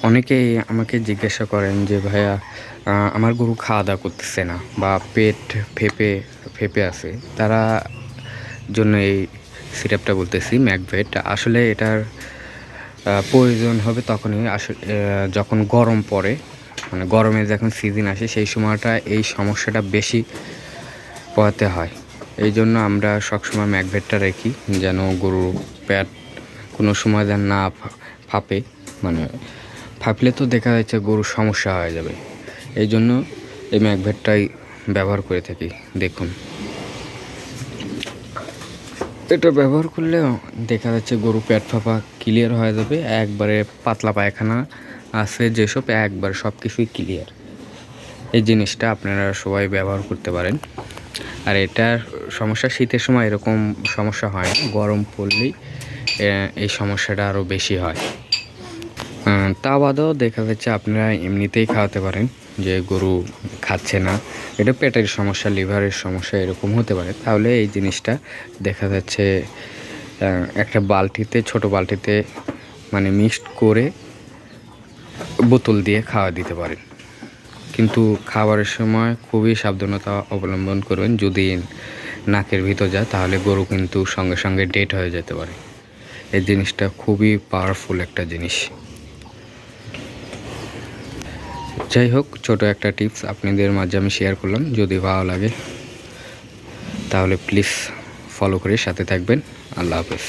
অনেকেই আমাকে জিজ্ঞাসা করেন যে ভাইয়া আমার গরু খাওয়া দাওয়া করতেছে না বা পেট ফেঁপে ফেঁপে আছে, তারা জন্য এই সিরাপটা বলতেছি ম্যাকভেট। আসলে এটার প্রয়োজন হবে তখনই যখন গরম পড়ে, মানে গরমের যখন সিজন আসে সেই সময়টা এই সমস্যাটা বেশি পোহাতে হয়। এই জন্য আমরা সবসময় ম্যাকভেটটা রাখি, যেন গরুর পেট কোনো সময় যেন না ফাঁপে। মানে ফাঁপলে তো দেখা যাচ্ছে গরুর সমস্যা হয়ে যাবে। এই জন্য এই ম্যাকভেটটাই ব্যবহার করে থাকি। দেখুন, এটা ব্যবহার করলে দেখা যাচ্ছে গরু পেট ফাঁপা ক্লিয়ার হয়ে যাবে। একবারে পাতলা পায়খানা আছে যেসব, একবার সব কিছুই ক্লিয়ার। এই জিনিসটা আপনারা সবাই ব্যবহার করতে পারেন। আর এটার সমস্যা শীতের সময় এরকম সমস্যা হয় না, গরম পড়লেই এই সমস্যাটা আরও বেশি হয়। তা বাদেও দেখা যাচ্ছে আপনারা এমনিতেই খাওয়াতে পারেন, যে গরু খাচ্ছে না, এটা পেটের সমস্যা, লিভারের সমস্যা এরকম হতে পারে। তাহলে এই জিনিসটা দেখা যাচ্ছে একটা বালতিতে, ছোট বালতিতে মানে মিক্সড করে বোতল দিয়ে খাওয়া দিতে পারেন। কিন্তু খাবারের সময় খুবই সাবধানতা অবলম্বন করবেন। যদি নাকের ভিতর যায় তাহলে গরু কিন্তু সঙ্গে সঙ্গে ডেড হয়ে যেতে পারে। এই জিনিসটা খুবই পাওয়ারফুল একটা জিনিস। যাই হোক, ছোট একটা টিপস আপনাদের মাঝে আমি শেয়ার করলাম। যদি ভালো লাগে তাহলে প্লিজ ফলো করে সাথে থাকবেন। আল্লাহ হাফেজ।